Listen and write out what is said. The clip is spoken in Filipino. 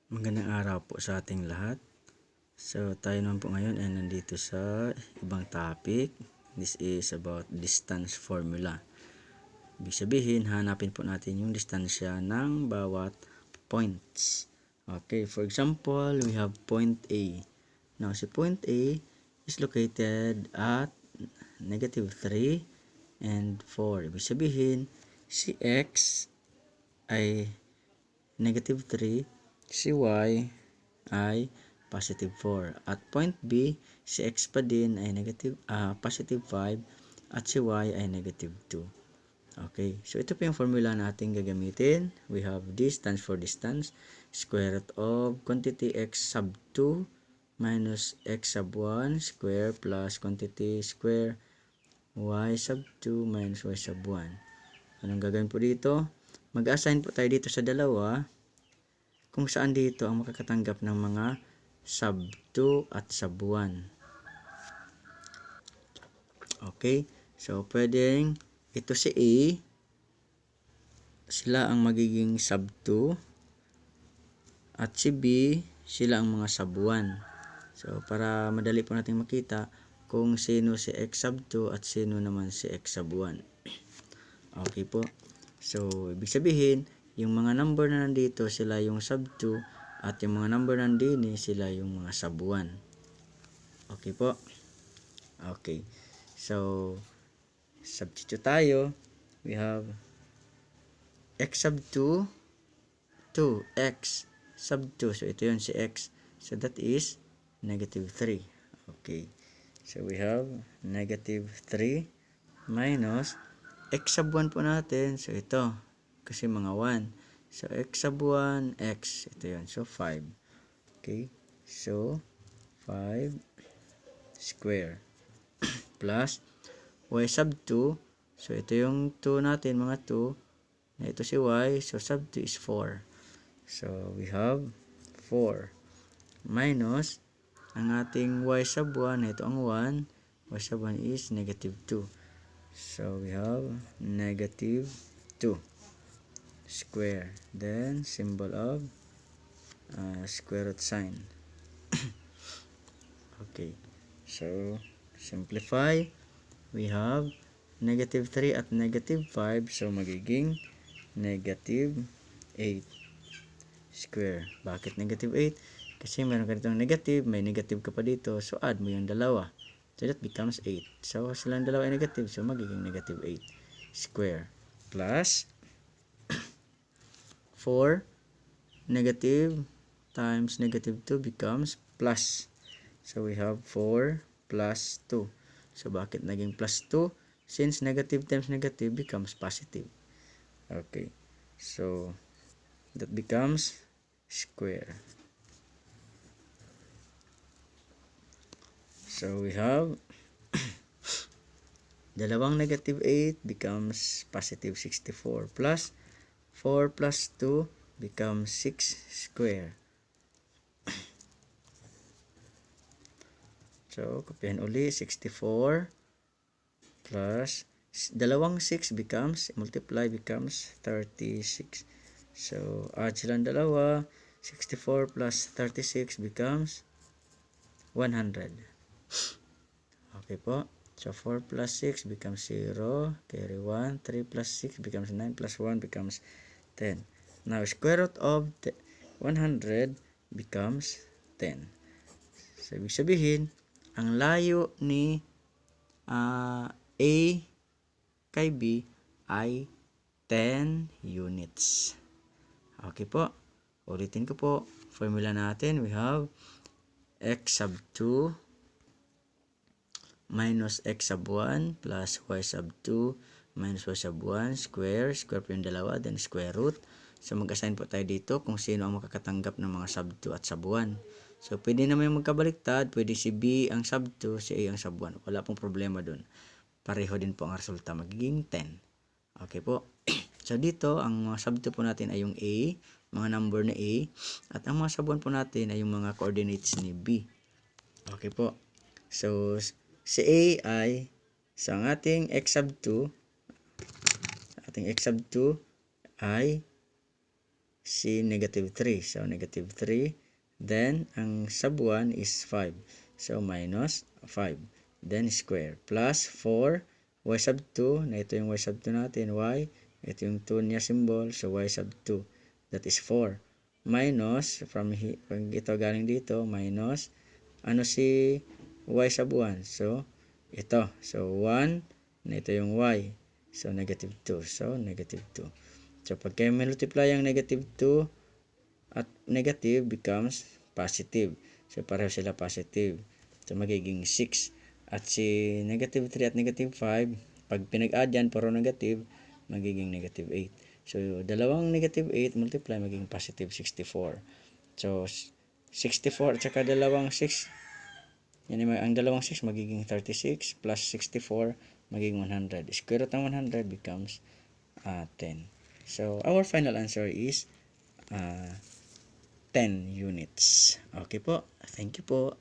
Magandang araw po sa ating lahat. So, tayo naman po ngayon ay nandito sa ibang topic. This is about distance formula. Ibig sabihin, hanapin po natin yung distansya ng bawat points. Okay, for example, we have point A. Now, si point A is located at -3 and 4. Ibig sabihin, si X ay -3, si Y ay positive 4. At point B, si X pa din ay positive 5 at si Y ay negative 2. Okay, so ito po yung formula natin gagamitin. We have this stands for distance, square root of quantity x sub 2 minus x sub 1 square plus quantity square y sub 2 minus y sub 1. Anong gagawin po dito? Mag-assign po tayo dito sa dalawa kung saan dito ang makakatanggap ng mga sub 2 at sub 1. Okay, so pwedeng ito si A, sila ang magiging sub 2 at si B, sila ang mga sub 1. So para madali po natin makita kung sino si X sub 2 at sino naman si X sub 1. Okay po, so ibig sabihin yung mga number na nandito sila yung sub 2 at yung mga number nandini sila yung mga sub 1. Okay po. Okay. So substitute tayo. We have x sub 2 2x sub 2. So ito yun si x. So that is -3. Okay. So we have -3 minus x sub 1 po natin. So ito kasi mga 1. So x sub 1, x. Ito yun. So 5. Okay. So 5 square plus y sub 2. So ito yung 2 natin, mga 2. Na ito si y. So sub 2 is 4. So we have 4 minus ang ating y sub 1. Ito ang 1. Y sub 1 is -2. So we have -2 square, then symbol of square root sign. Okay, so simplify. We have -3 at -5, so magiging -8 square. Bakit -8? Kasi meron ka ditong negative, may negative ka pa dito, so add mo yung dalawa. So that becomes 8. So silang dalawa ay negative, so magiging -8 square plus 4 negative times -2 becomes plus. So we have 4 plus 2. So bakit naging plus 2? Since negative times negative becomes positive. Okay. So that becomes square. So we have dalawang -8 becomes positive 64 plus 4 plus 2 becomes 6 square. So, kopyahin uli, 64 plus dalawang 6 becomes, multiply becomes 36. So, add silang dalawa, 64 plus 36 becomes 100. Okay po. So, 4 plus 6 becomes 0, carry 1, 3 plus 6 becomes 9, plus 1 becomes 10. Now, square root of 100 becomes 10. So, ibig sabihin, ang layo ni A kay B ay 10 units. Okay po. Ulitin ko po. Formula natin, we have x sub 2 minus x sub 1 plus y sub 2 minus y sub 1 square. Square po yung dalawa, then square root. So mag-assign po tayo dito kung sino ang makakatanggap ng mga sub 2 at sub 1. So pwede naman yung magkabaliktad. Pwede si B ang sub 2, si A ang sub 1. Wala pong problema dun. Pareho din po ang resulta. Magiging 10. Okay po. So dito, ang mga sub 2 po natin ay yung A, mga number na A. At ang mga sub 1 po natin ay yung mga coordinates ni B. Okay po. So si A ay, so ang ating x sub 2, ay si negative 3. So, negative 3. Then, ang sub 1 is 5. So, minus 5. Then, square. Plus 4. Y sub 2. Na ito yung y sub 2 natin. Y. Ito yung 2 niya symbol. So, y sub 2. That is 4. Minus, pag ito galing dito, minus, ano si y sub 1? So, ito. So, 1. Na ito yung y. So, negative 2. So, negative 2. So, pag kayo multiply ang negative 2 at negative becomes positive. So, pareho sila positive. So, magiging 6. At si negative 3 at negative 5, pag pinag-add yan, puro negative, magiging negative 8. So, dalawang negative 8 multiply, magiging positive 64. So, 64 at saka dalawang 6, yan, ang dalawang 6 magiging 36 plus 64 magiging 100. Square root ng 100 becomes 10. So, our final answer is 10 units. Okay po. Thank you po.